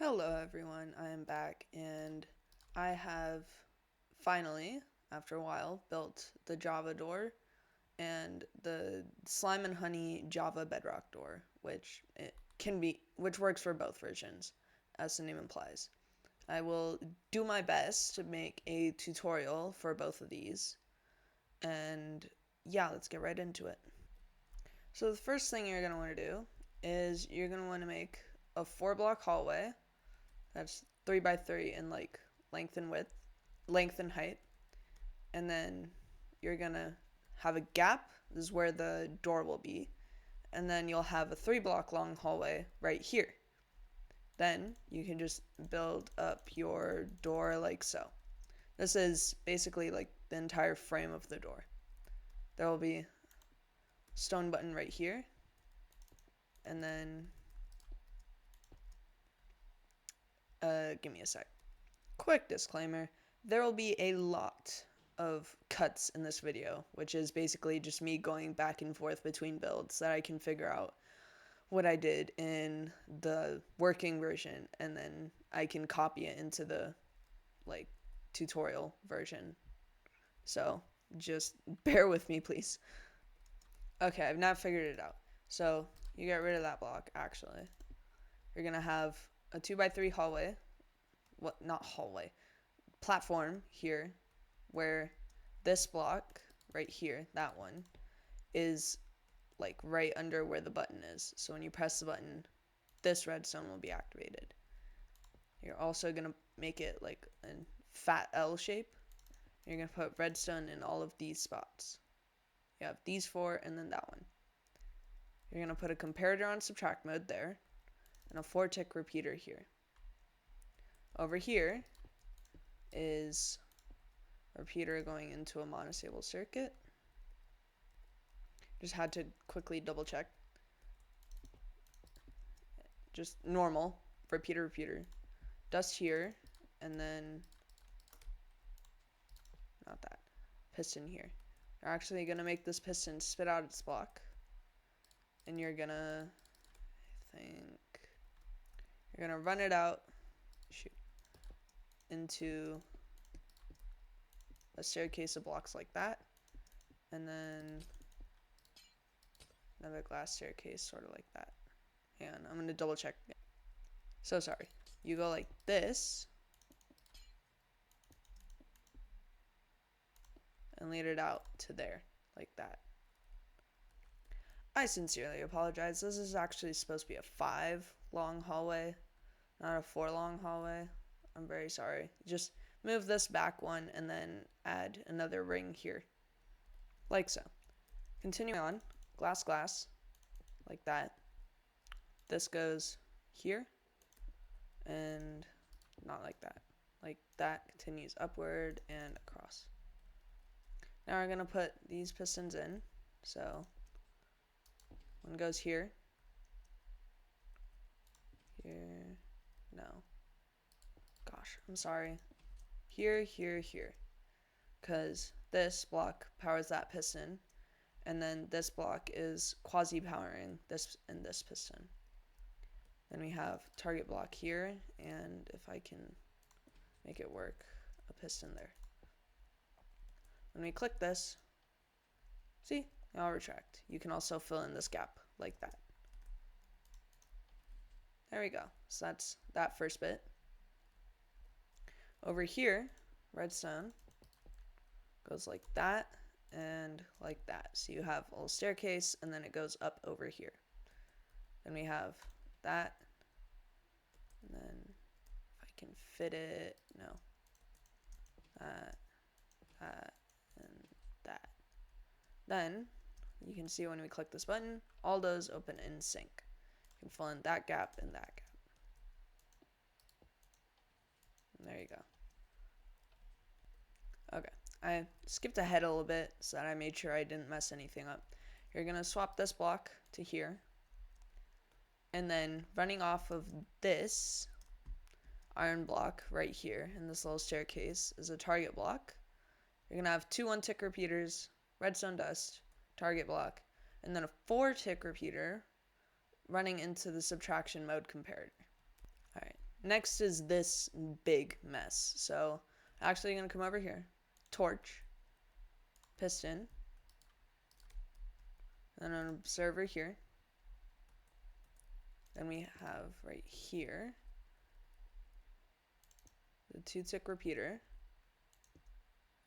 Hello everyone, I am back and I have finally, after a while, built the Java door and the Slime and Honey Java Bedrock door, which works for both versions, as the name implies. I will do my best to make a tutorial for both of these, and yeah, let's get right into it. So the first thing you're going to want to do is you're going to want to make a 4 block hallway. That's 3 by 3 in like length and height. And then you're gonna have a gap. This is where the door will be. And then you'll have a 3 block long hallway right here. Then you can just build up your door like so. This is basically like the entire frame of the door. There will be a stone button right here. And then, give me a sec. Quick disclaimer, there will be a lot of cuts in this video, which is basically just me going back and forth between builds that I can figure out what I did in the working version, and then I can copy it into the like tutorial version. So just bear with me, please. Okay, I've now figured it out. So you get rid of that block, actually. You're gonna have a 2 by 3 hallway. What, not hallway, platform here, where this block right here, that one, is like right under where the button is. So when you press the button, this redstone will be activated. You're also going to make it like a fat L shape. You're going to put redstone in all of these spots. You have these 4 and then that one. You're going to put a comparator on subtract mode there and a 4-tick repeater here. Over here is a repeater going into a monostable circuit. Just had to quickly double check. Just normal repeater. Dust here, and then not that piston here. You're actually gonna make this piston spit out its block, and you're gonna, run it out, into a staircase of blocks like that, and then another glass staircase sort of like that. And I'm gonna double check again. So sorry. You go like this and lead it out to there like that. I sincerely apologize. This is actually supposed to be a 5 long hallway, not a 4 long hallway. I'm very sorry. Just move this back one and then add another ring here, like so. Continue on, glass, like that. This goes here, and not like that. Like that continues upward and across. Now we're gonna put these pistons in. So one goes here, no. Gosh, I'm sorry. Here, because this block powers that piston, and then this block is quasi-powering this and this piston. Then we have target block here, and if I can make it work, a piston there. When we click this, see, I'll retract. You can also fill in this gap like that. There we go. So that's that first bit. Over here, redstone goes like that and like that. So you have a little staircase, and then it goes up over here. Then we have that, and then if I can fit it, no, that, and that. Then you can see when we click this button, all those open in sync. You can fill in that gap and that gap. And there you go. Okay, I skipped ahead a little bit so that I made sure I didn't mess anything up. You're going to swap this block to here. And then running off of this iron block right here in this little staircase is a target block. You're going to have 2 1-tick repeaters, redstone dust, target block, and then a 4-tick repeater running into the subtraction mode comparator. Alright, Next is this big mess. So actually going to come over here, torch, piston, and an observer here. Then we have right here the 2-tick repeater,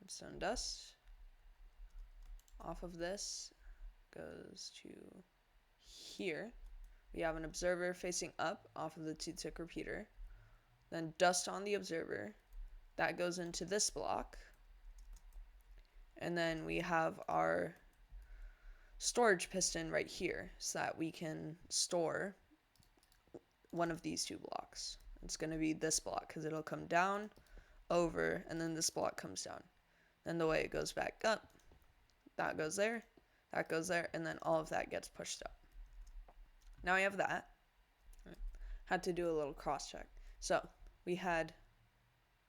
redstone dust. Off of this goes to here. We have an observer facing up off of the 2-tick repeater. Then dust on the observer. That goes into this block. And then we have our storage piston right here so that we can store one of these 2 blocks. It's going to be this block because it'll come down, over, and then this block comes down. Then the way it goes back up, that goes there, and then all of that gets pushed up. Now we have that. Had to do a little cross check. So we had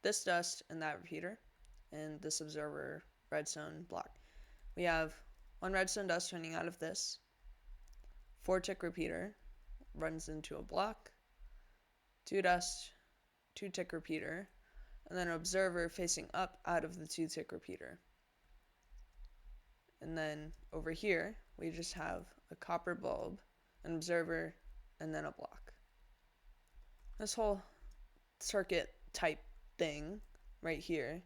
this dust and that repeater and this observer redstone block. We have 1 redstone dust running out of this, 4-tick repeater runs into a block, 2 dust, 2-tick repeater, and then an observer facing up out of the 2-tick repeater. And then over here, we just have a copper bulb, an observer, and then a block. This whole circuit type thing right here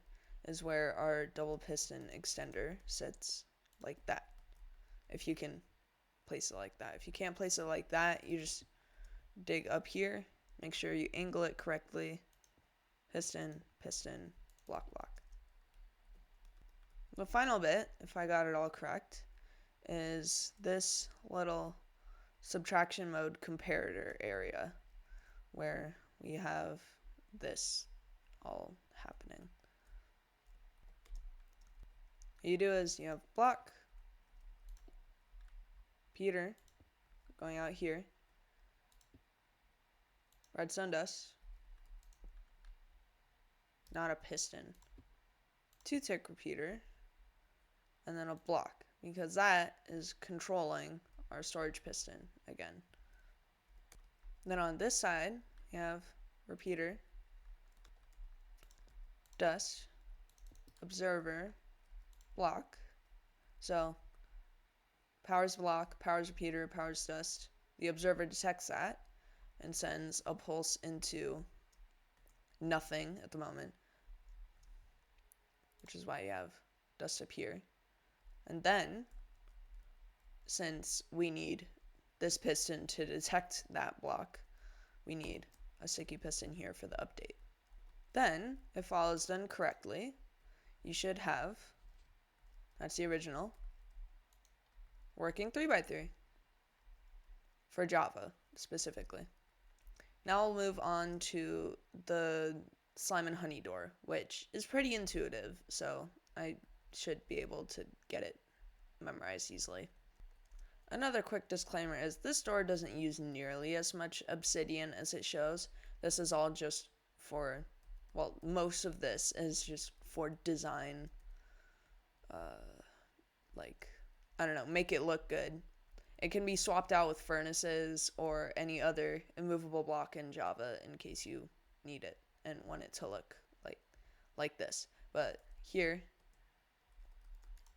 is where our double piston extender sits, like that. If you can place it like that. If you can't place it like that, you just dig up here, make sure you angle it correctly, piston, piston, block, block. The final bit, if I got it all correct, is this little subtraction mode comparator area where we have this all happening. What you do is you have block, repeater going out here, redstone dust, not a piston, 2-tick repeater, and then a block, because that is controlling our storage piston again. Then on this side, you have repeater, dust, observer, block. So powers block, powers repeater, powers dust. The observer detects that and sends a pulse into nothing at the moment, which is why you have dust up here. And then, since we need this piston to detect that block, we need a sticky piston here for the update. Then, if all is done correctly, you should have, that's the original, working 3x3 for Java specifically. Now we'll move on to the slime and honey door, which is pretty intuitive, so I should be able to get it memorized easily. Another quick disclaimer is this door doesn't use nearly as much obsidian as it shows. This is all just for, well, most of this is just for design, like, I don't know, make it look good. It can be swapped out with furnaces or any other immovable block in Java in case you need it and want it to look like this. But here,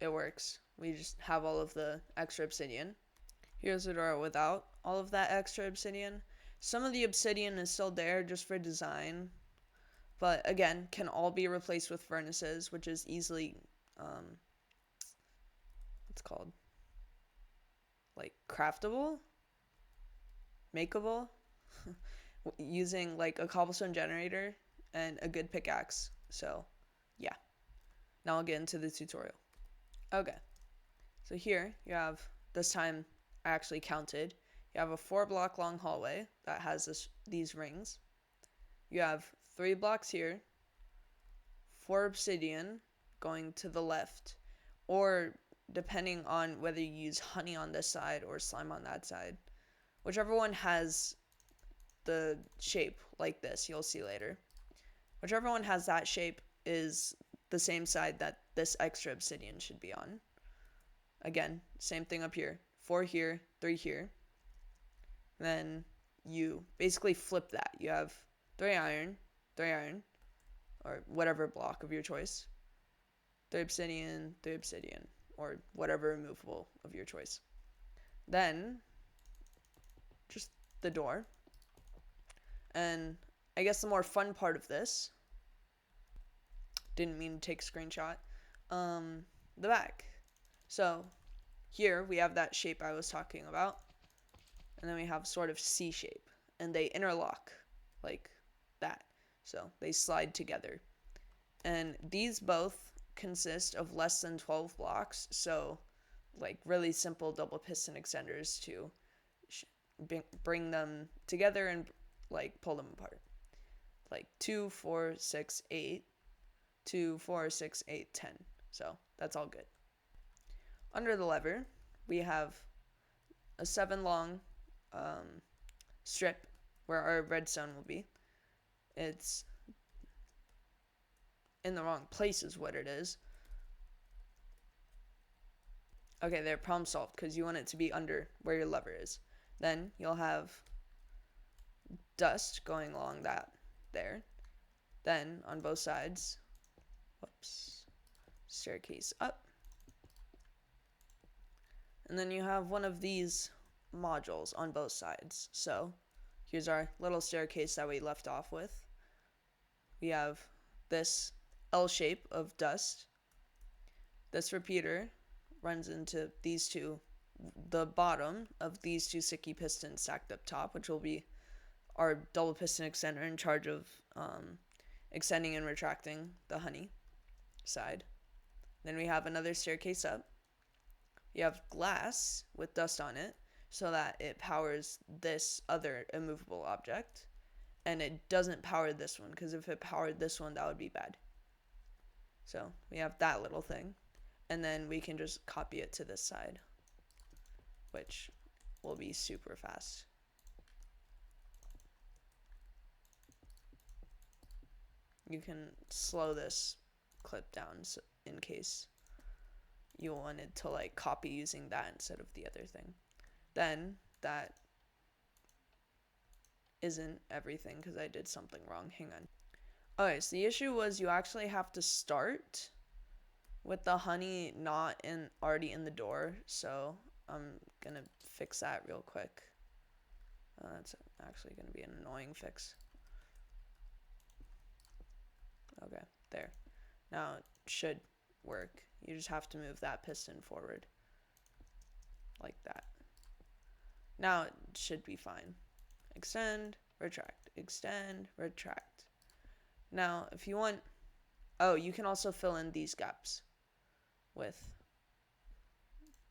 it works. We just have all of the extra obsidian. Here's the door without all of that extra obsidian. Some of the obsidian is still there just for design, but again, can all be replaced with furnaces, which is easily, what's called? Like craftable? Makeable? Using like a cobblestone generator and a good pickaxe. So, yeah. Now I'll get into the tutorial. Okay. So here you have, this time I actually counted, you have a 4-block long hallway that has these rings. You have 3 blocks here, 4 obsidian going to the left, or depending on whether you use honey on this side or slime on that side. Whichever one has the shape like this, you'll see later. Whichever one has that shape is the same side that this extra obsidian should be on. Again, same thing up here. 4 here, 3 here. Then you basically flip that. You have 3 iron, 3 iron, or whatever block of your choice, 3 obsidian, or whatever removable of your choice. Then, just the door. And I guess the more fun part of this, didn't mean to take a screenshot, the back. So, here we have that shape I was talking about, and then we have sort of C shape, and they interlock like that. So, they slide together. And these both consist of less than 12 blocks, so like really simple double piston extenders to bring them together and like pull them apart. Like 2, 4, 6, 8, 2, 4, 6, 8, 10. So that's all good. Under the lever, we have a 7 long strip where our redstone will be. It's in the wrong place is what it is. Okay, there, problem solved, because you want it to be under where your lever is. Then you'll have dust going along that there. Then on both sides, whoops, staircase up. And then you have one of these modules on both sides. So here's our little staircase that we left off with. We have this L shape of dust. This repeater runs into these two, the bottom of these two sticky pistons stacked up top, which will be our double piston extender in charge of extending and retracting the honey side. Then we have another staircase up. You have glass with dust on it so that it powers this other immovable object, and it doesn't power this one, because if it powered this one, that would be bad. So we have that little thing, and then we can just copy it to this side, which will be super fast. You can slow this clip down in case you wanted to like copy using that instead of the other thing. Then that isn't everything, because I did something wrong. Hang on. Okay, so the issue was you actually have to start with the honey not already in the door, so I'm gonna fix that real quick. That's actually gonna be an annoying fix. Okay, there. Now it should work. You just have to move that piston forward like that. Now it should be fine. Extend, retract, extend, retract. Now if you want, oh, you can also fill in these gaps with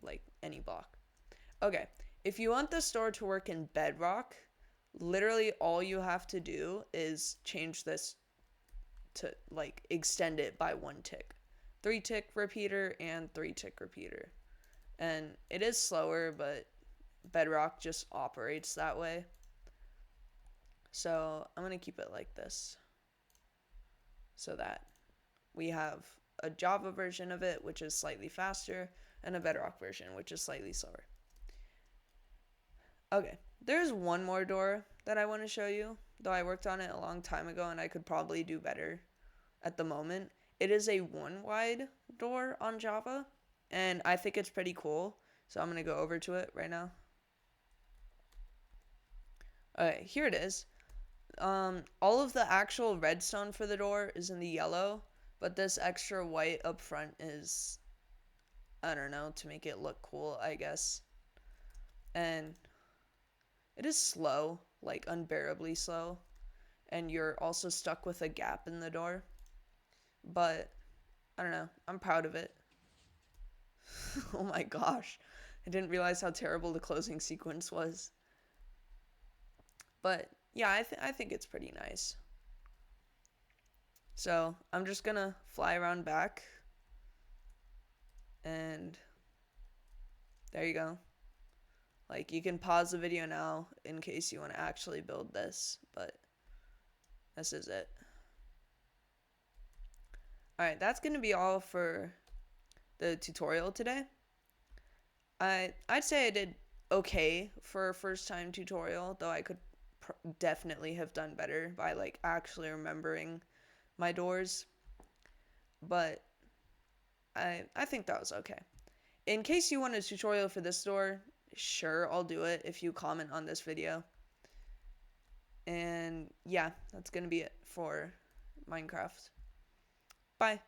like any block. Okay, if you want this door to work in Bedrock, literally all you have to do is change this to like extend it by 1 tick. 3 tick repeater and 3 tick repeater. And it is slower, but Bedrock just operates that way. So I'm going to keep it like this, so that we have a Java version of it, which is slightly faster, and a Bedrock version, which is slightly slower. Okay, there's one more door that I want to show you, though I worked on it a long time ago and I could probably do better at the moment. It is a 1 wide door on Java, and I think it's pretty cool, so I'm going to go over to it right now. Okay, here it is. All of the actual redstone for the door is in the yellow, but this extra white up front is, I don't know, to make it look cool, I guess. And it is slow, like unbearably slow, and you're also stuck with a gap in the door. But I don't know, I'm proud of it. Oh my gosh, I didn't realize how terrible the closing sequence was. But yeah, I think it's pretty nice. So I'm just gonna fly around back, and there you go. Like, you can pause the video now in case you want to actually build this, but this is it. Alright, that's gonna be all for the tutorial today. I'd say I did okay for a first time tutorial, though I could definitely have done better by like actually remembering my doors, but I think that was okay. In case you want a tutorial for this door, sure, I'll do it if you comment on this video. And yeah, that's gonna be it for Minecraft. Bye.